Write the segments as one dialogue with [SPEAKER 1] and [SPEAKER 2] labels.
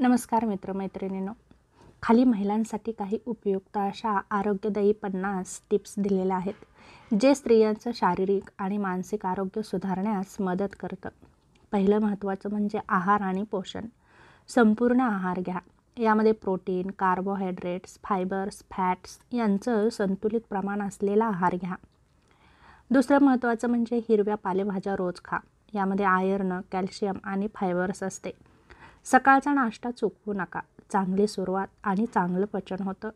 [SPEAKER 1] नमस्कार मित्रमैत्रिणींनो. खाली महिलांसाठी काही उपयुक्त अशा आरोग्यदायी 50 टिप्स दिलेल्या आहेत, जे स्त्रियांचं शारीरिक आणि मानसिक आरोग्य सुधारण्यास मदत करतं. पहिलं महत्त्वाचं म्हणजे आहार आणि पोषण. संपूर्ण आहार घ्या. यामध्ये प्रोटीन, कार्बोहायड्रेट्स, फायबर्स, फॅट्स यांचं संतुलित प्रमाण असलेला आहार घ्या. दुसरं महत्त्वाचं म्हणजे हिरव्या पालेभाज्या रोज खा. यामध्ये आयर्न, कॅल्शियम आणि फायबर्स असते. सकाळचा नाश्ता चुकवू नका. चांगली सुरुवात आणि चांगलं पचन होतं.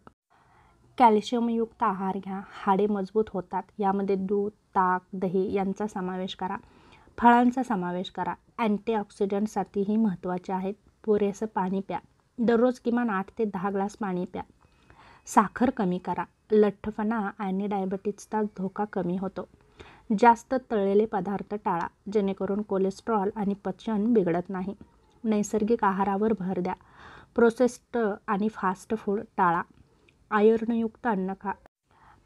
[SPEAKER 1] कॅल्शियमयुक्त आहार घ्या. हाडे मजबूत होतात. यामध्ये दूध, ताक, दही यांचा समावेश करा. फळांचा समावेश करा. अँटीऑक्सिडंटसाठीही महत्त्वाचे आहेत. पुरेसं पाणी प्या. दररोज किमान 8 ते 10 ग्लास पाणी प्या. साखर कमी करा. लठ्ठपणा आणि डायबिटीजचा धोका कमी होतो. जास्त तळलेले पदार्थ टाळा, जेणेकरून कोलेस्ट्रॉल आणि पचन बिघडत नाही. नैसर्गिक आहारावर भर द्या. प्रोसेस्ड आणि फास्ट फूड टाळा. आयर्नयुक्त अन्न खा.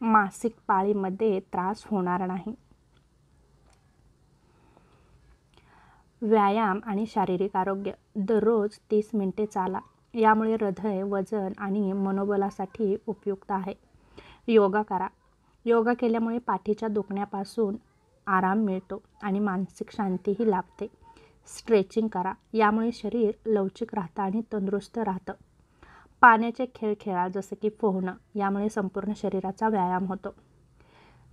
[SPEAKER 1] मासिक पाळीमध्ये त्रास होणार नाही. व्यायाम आणि शारीरिक आरोग्य. दररोज 30 मिनिटे चाला. यामुळे हृदय, वजन आणि मनोबलासाठी उपयुक्त आहे. योगा करा. योगा केल्यामुळे पाठीच्या दुखण्यापासून आराम मिळतो आणि मानसिक शांतीही लाभते. स्ट्रेचिंग करा. यामुळे शरीर लवचिक राहतं आणि तंदुरुस्त राहतं. पाण्याचे खेळ खेळा, जसे की पोहणं. यामुळे संपूर्ण शरीराचा व्यायाम होतो.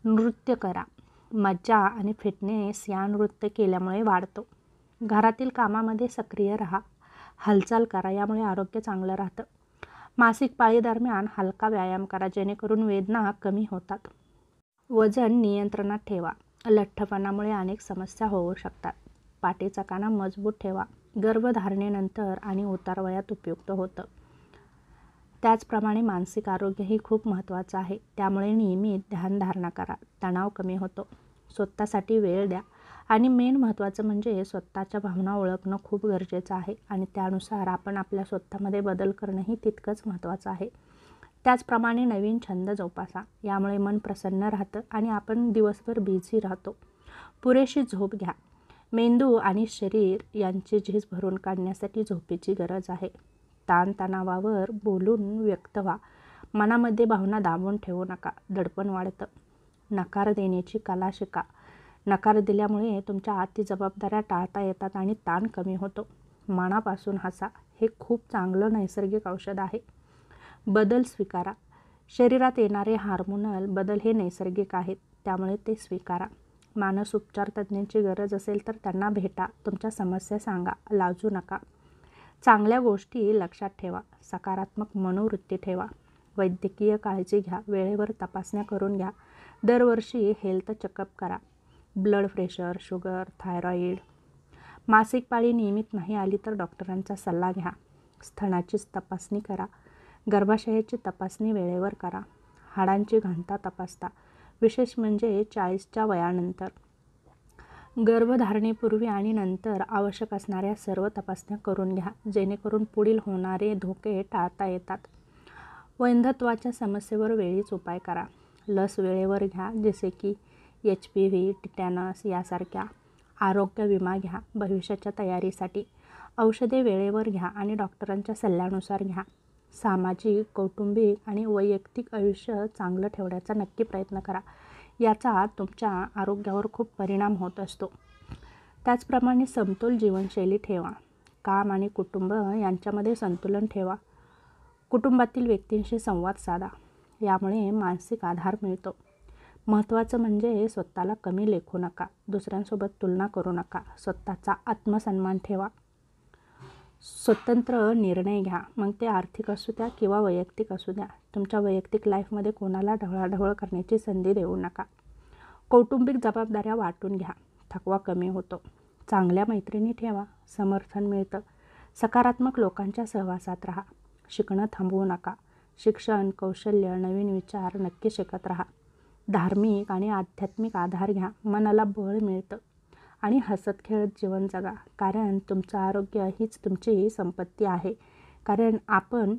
[SPEAKER 1] नृत्य करा. मज्जा आणि फिटनेस या नृत्य केल्यामुळे वाढतो. घरातील कामामध्ये सक्रिय राहा. हालचाल करा. यामुळे आरोग्य चांगलं राहतं. मासिक पाळीदरम्यान हलका व्यायाम करा, जेणेकरून वेदना कमी होतात. वजन नियंत्रणात ठेवा. लठ्ठपणामुळे अनेक समस्या होऊ शकतात. पाठीचा कणा मजबूत ठेवा. गर्भधारणेनंतर आणि उतारवयात उपयुक्त होतं. त्याचप्रमाणे मानसिक आरोग्यही खूप महत्त्वाचं आहे. त्यामुळे नियमित ध्यानधारणा करा. तणाव कमी होतो. स्वतःसाठी वेळ द्या. आणि मेन महत्त्वाचं म्हणजे स्वतःच्या भावना ओळखणं खूप गरजेचं आहे आणि त्यानुसार आपण आपल्या स्वतःमध्ये बदल करणंही तितकंच महत्त्वाचं आहे. त्याचप्रमाणे नवीन छंद जोपासा. यामुळे मन प्रसन्न राहतं आणि आपण दिवसभर बिझी राहतो. पुरेशी झोप घ्या. मेंदू आणि शरीर यांची झीज भरून काढण्यासाठी झोपेची गरज आहे. ताणतणावावर बोलून व्यक्त व्हा. मनामध्ये भावना दाबून ठेवू नका. दडपण वाढतं. नकार देण्याची कला शिका. नकार दिल्यामुळे तुमच्या आतील जबाबदाऱ्या टाळता येतात आणि ताण कमी होतो. मनापासून हसा. हे खूप चांगलं नैसर्गिक औषध आहे. बदल स्वीकारा. शरीरात येणारे हार्मोनल बदल हे नैसर्गिक आहेत, त्यामुळे ते स्वीकारा. मानस उपचार तज्ज्ञांची गरज असेल तर त्यांना भेटा. तुमच्या समस्या सांगा. लाजू नका. चांगल्या गोष्टी लक्षात ठेवा. सकारात्मक मनोवृत्ती ठेवा. वैद्यकीय काळजी घ्या. वेळेवर तपासण्या करून घ्या. दरवर्षी हेल्थ चेकअप करा. Blood pressure, sugar, thyroid. मासिक पाळी नियमित नाही आली तर डॉक्टरांचा सल्ला घ्या. स्तनाची तपासणी करा. गर्भाशयाची तपासणी वेळेवर करा. हाडांची घनता तपासता, विशेष म्हणजे 40च्या वयानंतर. गर्भधारणेपूर्वी आणि नंतर आवश्यक असणाऱ्या सर्व तपासण्या करून घ्या, जेणेकरून पुढील होणारे धोके टाळता येतात. वैधत्वाच्या समस्येवर वेळीच उपाय करा. लस वेळेवर घ्या, जसे की HPV, टिटॅनस यासारख्या. आरोग्य विमा घ्या भविष्याच्या तयारीसाठी. औषधे वेळेवर घ्या आणि डॉक्टरांच्या सल्ल्यानुसार घ्या. सामाजिक, कौटुंबिक आणि वैयक्तिक आयुष्य चांगलं ठेवण्याचा नक्की प्रयत्न करा. याचा तुमच्या आरोग्यावर खूप परिणाम होत असतो. त्याचप्रमाणे समतोल जीवनशैली ठेवा. काम आणि कुटुंब यांच्यामध्ये संतुलन ठेवा. कुटुंबातील व्यक्तींशी संवाद साधा. यामुळे मानसिक आधार मिळतो. महत्त्वाचं म्हणजे स्वतःला कमी लेखू नका. दुसऱ्यांसोबत तुलना करू नका. स्वतःचा आत्मसन्मान ठेवा. स्वतंत्र निर्णय घ्या, मग ते आर्थिक असू द्या किंवा वैयक्तिक असू द्या. तुमच्या वैयक्तिक लाईफमध्ये कोणाला ढवळाढवळ करण्याची संधी देऊ नका. कौटुंबिक जबाबदाऱ्या वाटून घ्या. थकवा कमी होतो. चांगल्या मैत्रिणी ठेवा. समर्थन मिळतं. सकारात्मक लोकांच्या सहवासात राहा. शिकणं थांबवू नका. शिक्षण, कौशल्य, नवीन विचार नक्की शिकत राहा. धार्मिक आणि आध्यात्मिक आधार घ्या. मनाला बळ मिळतं. आणि हसत खेळत जीवन जगा, कारण तुमचं आरोग्य हीच तुमची संपत्ती आहे. कारण आपण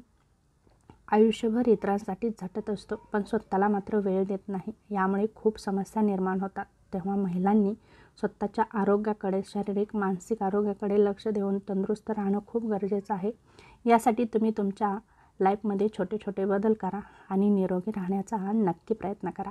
[SPEAKER 1] आयुष्यभर इतरांसाठी झटत असतो, पण स्वतःला मात्र वेळ देत नाही. यामुळे खूप समस्या निर्माण होतात. तेव्हा महिलांनी स्वतःच्या आरोग्याकडे, शारीरिक मानसिक आरोग्याकडे लक्ष देऊन तंदुरुस्त राहणं खूप गरजेचं आहे. यासाठी तुम्ही तुमच्या लाईफमध्ये छोटे छोटे बदल करा आणि निरोगी राहण्याचा नक्की प्रयत्न करा.